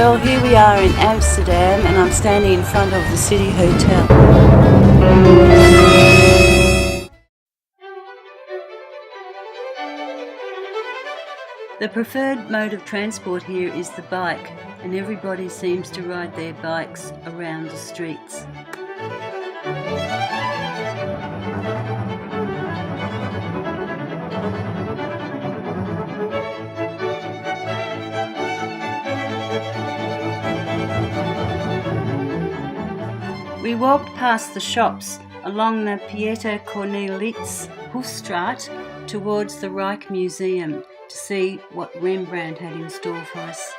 Well, here we are in Amsterdam and I'm standing in front of the City Hotel. The preferred mode of transport here is the bike, and everybody seems to ride their bikes around the streets. We walked past the shops along the Pieter Cornelis Hoefstraat towards the Rijksmuseum to see what Rembrandt had in store for us.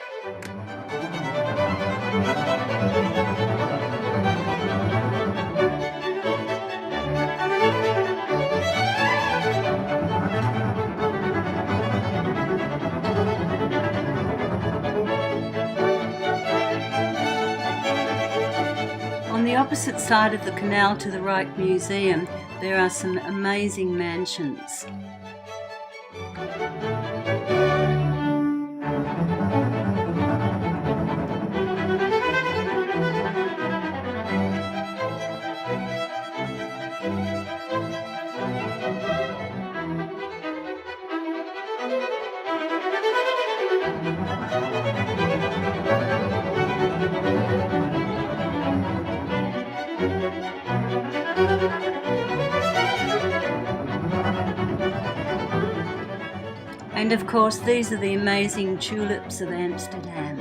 On the opposite side of the canal to the Rijksmuseum, there are some amazing mansions. And of course, these are the amazing tulips of Amsterdam.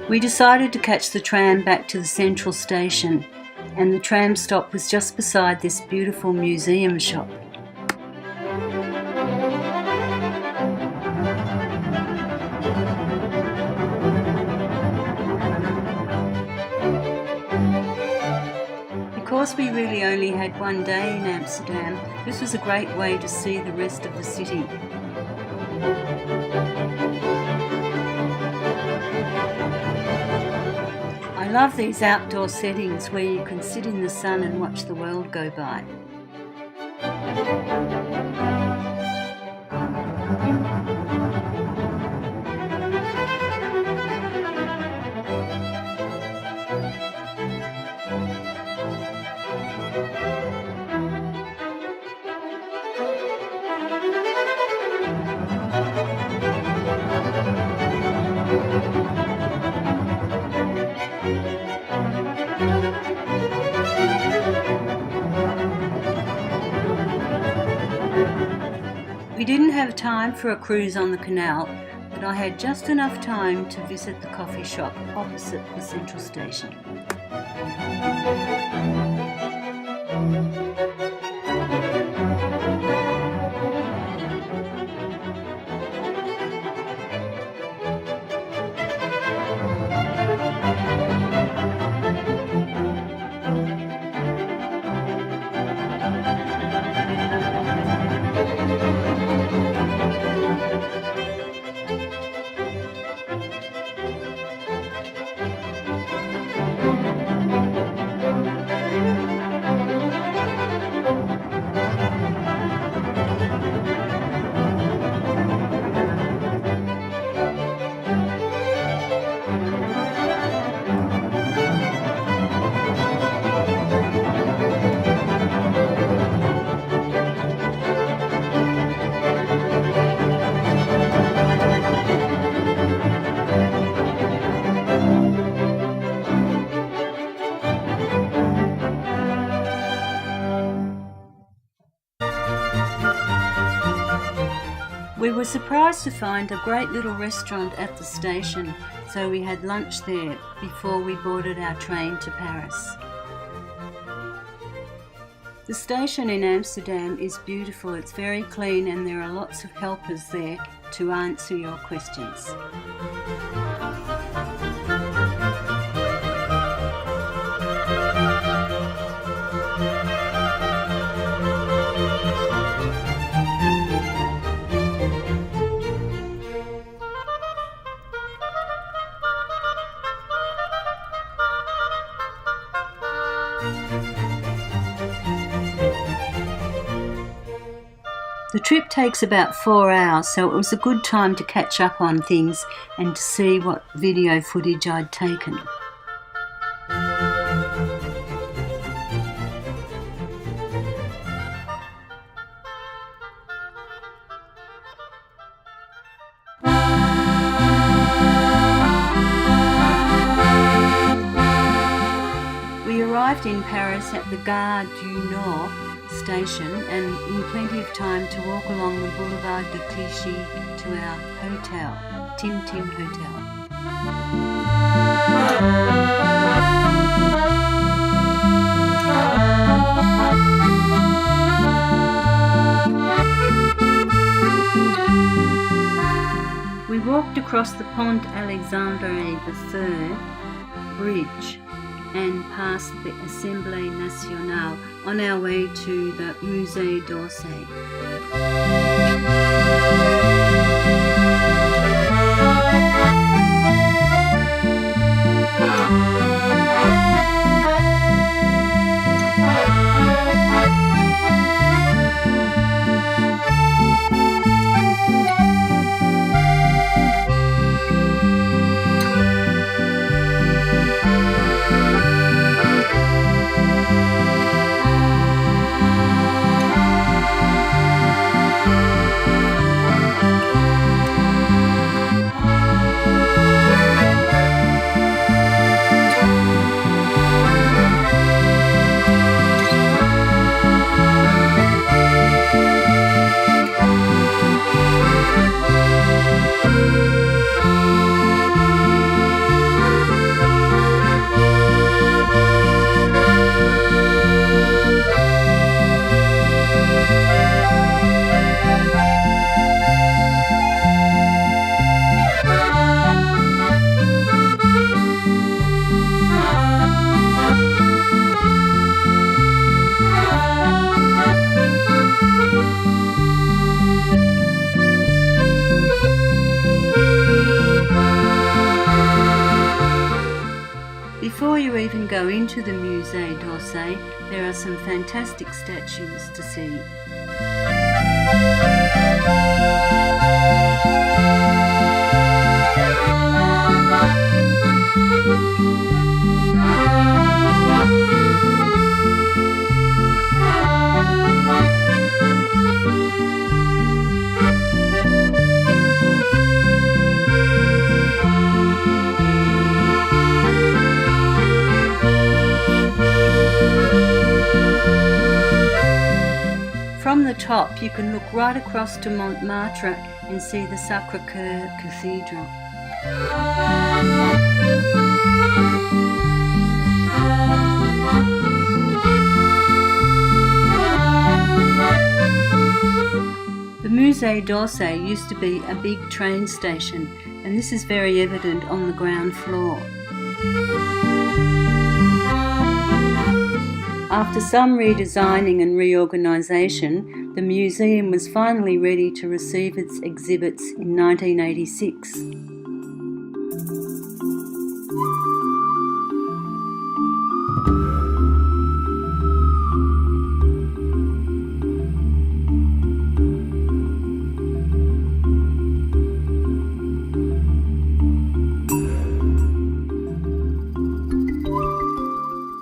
We decided to catch the tram back to the central station, and the tram stop was just beside this beautiful museum shop. Because we really only had one day in Amsterdam, this was a great way to see the rest of the city. I love these outdoor settings where you can sit in the sun and watch the world go by. We didn't have time for a cruise on the canal, but I had just enough time to visit the coffee shop opposite the central station. We were surprised to find a great little restaurant at the station, so we had lunch there before we boarded our train to Paris. The station in Amsterdam is beautiful, it's very clean, and there are lots of helpers there to answer your questions. The trip takes about 4 hours, so it was a good time to catch up on things and to see what video footage I'd taken. We arrived in Paris at the Gare du Nord station and in plenty of time to walk along the Boulevard de Clichy to our hotel, Tim Tim Hotel. We walked across the Pont Alexandre-III bridge and past the Assemblée Nationale on our way to the Musee D'Orsay. Before you even go into the Musée D'Orsay, there are some fantastic statues to see. From the top, you can look right across to Montmartre and see the Sacré-Cœur Cathedral. The Musée D'Orsay used to be a big train station, and this is very evident on the ground floor. After some redesigning and reorganisation, the museum was finally ready to receive its exhibits in 1986.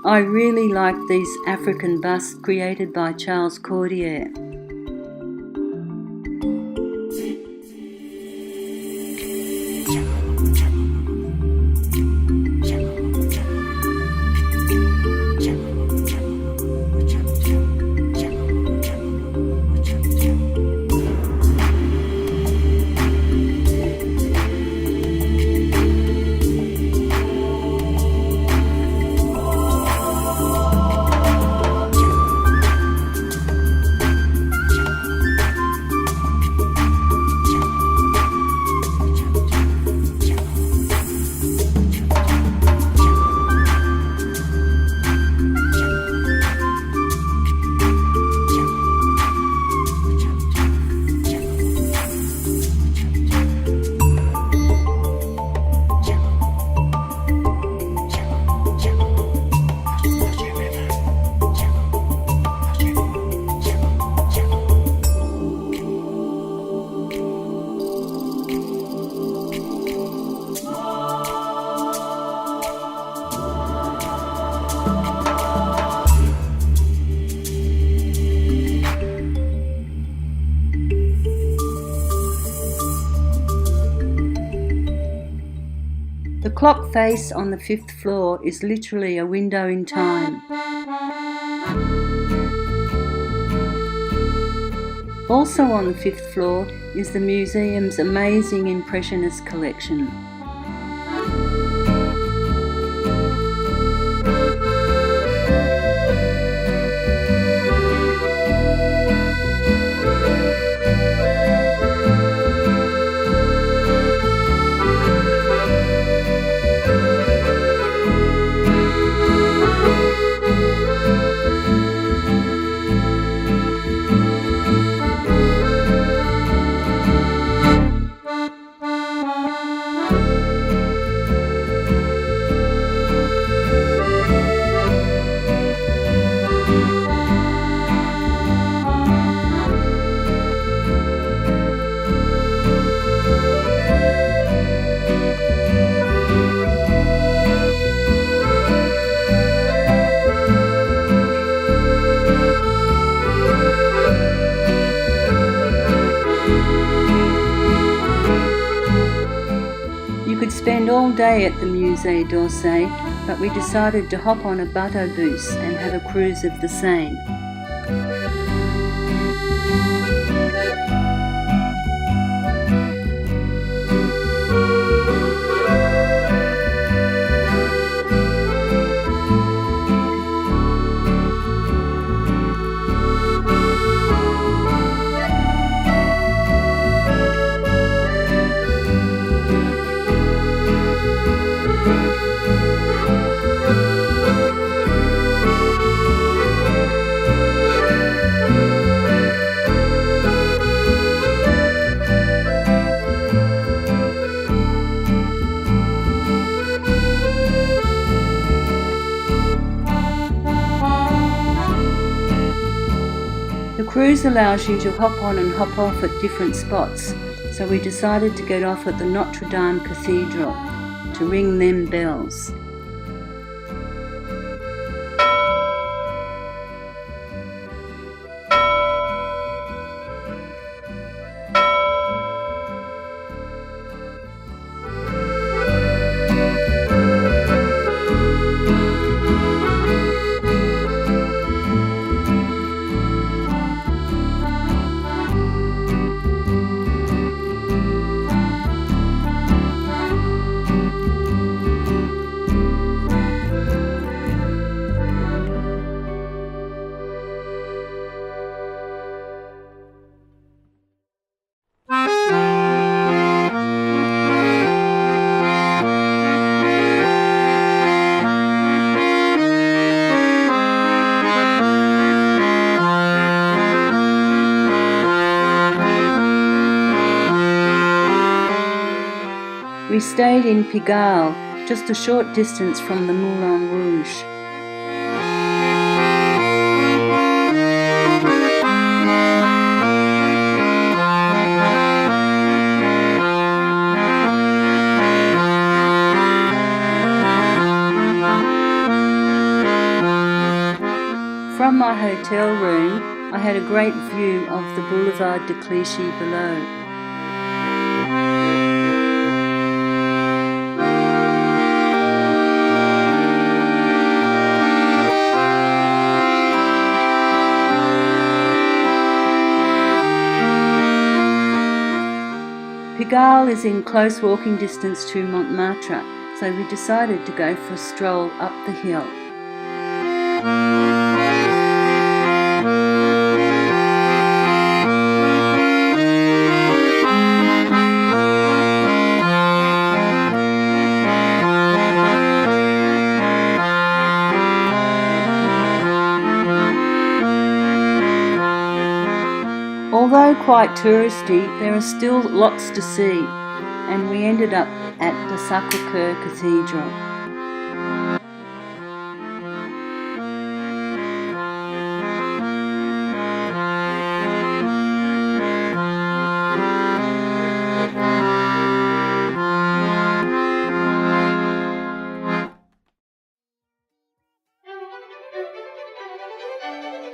I really like these African busts created by Charles Cordier. clock face on the 5th floor is literally a window in time. Also on the 5th floor is the museum's amazing Impressionist collection. You could spend all day at the Musee D'Orsay, but we decided to hop on a bateau bus and have a cruise of the Seine. The cruise allows you to hop on and hop off at different spots, so we decided to get off at the Notre Dame Cathedral to ring them bells. We stayed in Pigalle, just a short distance from the Moulin Rouge. From my hotel room, I had a great view of the Boulevard de Clichy below. Pigalle is in close walking distance to Montmartre, so we decided to go for a stroll up the hill. Although quite touristy, there are still lots to see, and we ended up at the Sacré-Cœur Cathedral.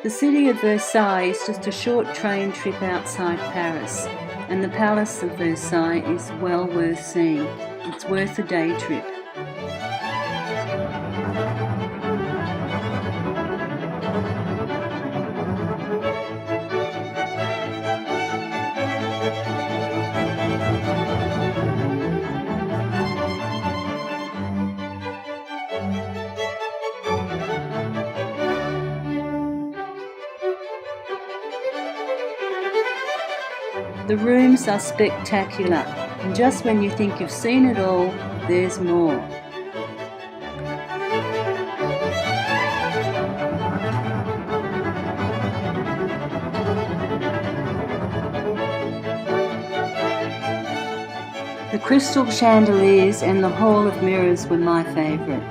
The city of Versailles is just a short train trip outside Paris, and the Palace of Versailles is well worth seeing. It's worth a day trip. The rooms are spectacular, and just when you think you've seen it all, there's more. The crystal chandeliers and the hall of mirrors were my favourite.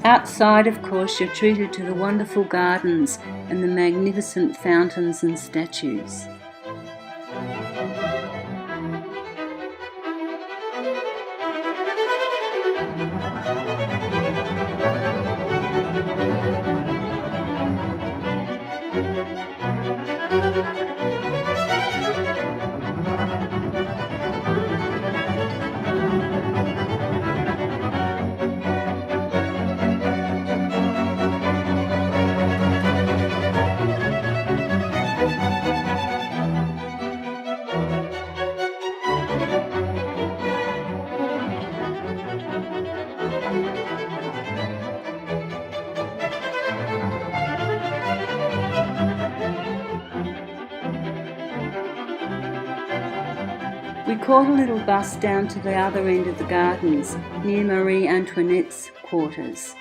Outside, of course, you're treated to the wonderful gardens and the magnificent fountains and statues. We caught a little bus down to the other end of the gardens, near Marie Antoinette's quarters.